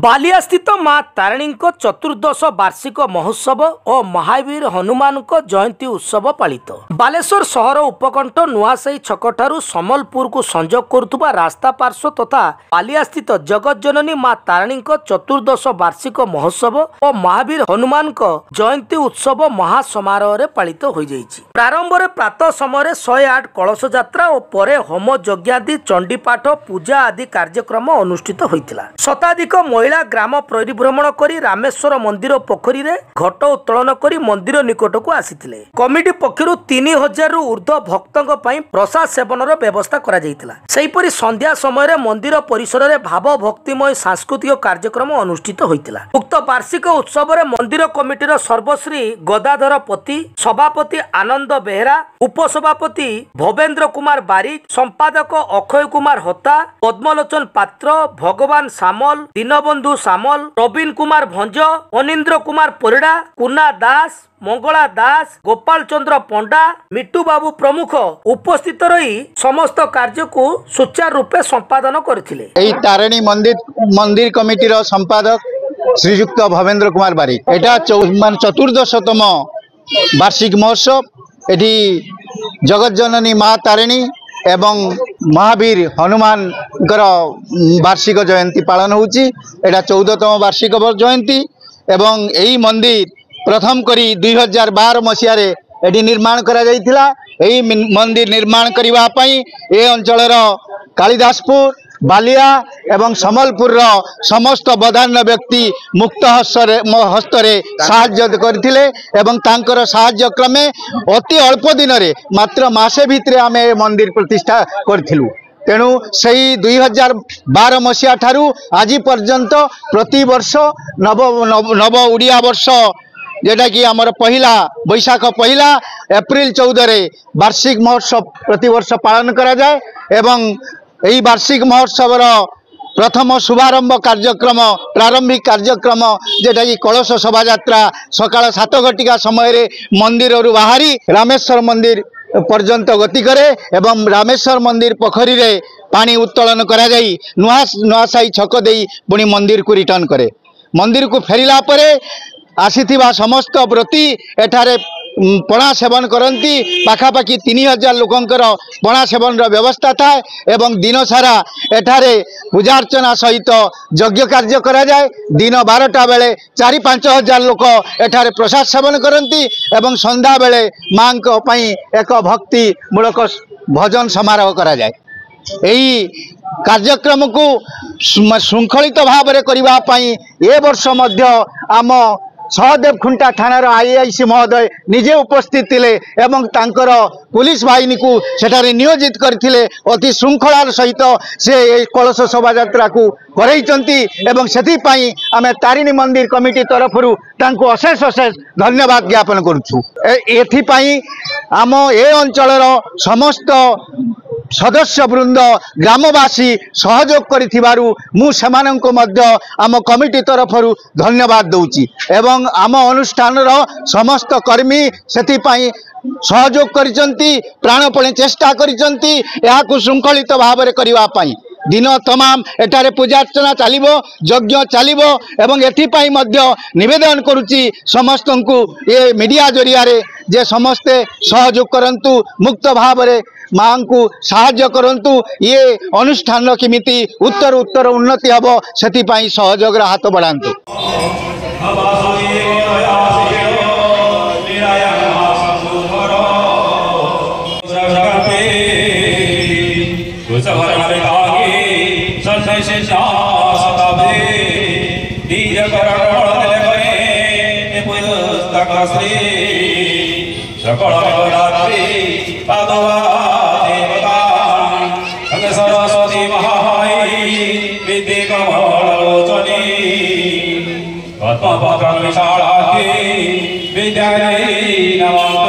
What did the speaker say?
बालिया स्थित मां तारिणी चतुर्दश वार्षिक महोत्सव और महावीर हनुमान जयंती उत्सव पालित। बालेश्वर सहर उपकंठ नुआसाई छकठारु समलपुर को संजोग करुवा रास्ता पार्श्व तथा बालिया स्थित जगतजननी मां तारिणी चतुर्दश वार्षिक महोत्सव और महावीर हनुमान जयंती उत्सव महासमारोह पालित हो जाइछि। प्रारंभ में प्रातः समय 108 कलश यात्रा और परे होम यज्ञादि चंडीपाठ पूजा आदि कार्यक्रम अनुष्ठित होइतिला। शताधिक महिला ग्राम परिभ्रमण करी रामेश्वर मंदिर पोखरी रे घट उत्तोलन करी मंदिर निकट को आसीथिले। कमिटी पक्षरु 3000 रु ऊर्ध्व भक्तों पई प्रसाद सेवन व्यवस्था करा जायतिला। सेहीपरि संध्या समय रे मंदिर परिसर रे भाव भक्तिमय सांस्कृतिक कार्यक्रम अनुष्ठित होइतिला। उक्त वार्षिक उत्सव रे मंदिर कमिटीर सर्वश्री गदाधर पति, सभापति आनंद बेहरा, उपसभापति भवेंद्र कुमार बारिक, संपादक अक्षय कुमार होता, पद्मलोचन पात्र, भगवान सामल, दीनबंधु सामल, प्रवीण कुमार भंज, अनिंद्र कुमार परिड़ा, कुना दास, मंगला दास, गोपाल चंद्र पंडा, मिट्टू बाबू प्रमुख उपस्थित रही समस्त कार्य को सुचारू रूपे संपादन करथिले। एई तारिणी मंदिर कमिटीर संपादक श्रीयुक्त भवेंद्र कुमार बारिक। एटा चतुर्दशतम वार्षिक महोत्सव। एटी जगत जननी मां तारिणी एवं महावीर हनुमान वार्षिक जयंती पालन होची। एटा 14तम वार्षिक जयंती एवं यही मंदिर प्रथम करी 2012 मसीह एटी निर्माण करा जायतिला। एही मंदिर निर्माण करिवा पई ए अंचलर कालिदासपुर, बालिया एवं समलपुर समस्त बदान्य व्यक्ति मुक्त हस्तरे साहाय्य करथिले एवं तांकर साहाय्य क्रमे अति अल्प दिन रे मात्र मासे भितरे आमे मंदिर प्रतिष्ठा करथिलु। तेणु सही 2012 मसीहा ठारू आज पर्यंत प्रति वर्ष नव उड़िया वर्ष जेटा कि आमर पहला बैशाख पहला एप्रिल 14 रे वार्षिक महोत्सव प्रति वर्ष पालन करा जाए एवं यही वार्षिक महोत्सव प्रथम शुभारंभ कार्यक्रम प्रारंभिक कार्यक्रम जेटा कि कलश शोभा यात्रा सकाळ 7 घटिका समय मंदिर बाहरी रामेश्वर मंदिर पर्यंत गति करे एवं रामेश्वर मंदिर पोखरी रे पानी उत्तोलन करा जाई नुआसाई छक देई पुणी मंदिर को रिटर्न करे। मंदिर को फेरिला परे आसीथिबा समस्त व्रती एठारे पणा सेवन करती। पाखापाखि 3000 लोकंकर पणा सेवन व्यवस्था था एवं दिन सारा एठारे पूजा अर्चना सहित यज्ञ कार्य करा जाए। दिन 12टा बेले 4-5 हजार लोक एठारे प्रसाद सेवन करती एवं संध्या बेले मां को पई एक भक्ति मूलक भजन समारोह करा जाए। यही कार्यक्रम को श्रृंखलित भाव में करबा पई ए वर्ष मध्य आम सहदेव खुंटा थानार आईआईसी महोदय निजे उपस्थित थिले एवं तांकर पुलिस बाहिनी को सेठारे नियोजित करथिले। अति श्रृंखलार सहित से कलश शोभा यात्रा को करैचंती एवं सेथि पई आमे तारिणी मंदिर कमिटी तरफरु तांको अशेष अशेष धन्यवाद ज्ञापन करूछु। एथि पई आम ए अंचलर समस्त सदस्य वृंद ग्रामवासी सहयोग करिथिबारु मु सेमानंको मध्य आम कमिटी तरफरु धन्यवाद दउची एवं आम अनुष्ठान समस्त कर्मी सेथि पई सहयोग करिसंती प्राणपणे चेष्टा करिसंती याकु श्रृंखलित भाव में करबा पई। दिन तमाम एठारे पूजा अर्चना चलिबो, यज्ञ चलिबो एवं एथिपाई मध्य निवेदन करुची समस्तंकु ये मीडिया जरिया रे जे समस्ते सहयोग करंतु मुक्त भाव में मां को साहाय्य करंतु ये अनुष्ठान केमिति उत्तर उत्तर उन्नति हबो सेति पई सहयोग रा हाथ बढ़ांतु। सरस्वती महामाई विद्ये कमलोचनी पद्मपत्र विशालाक्षी विद्यायै नमः।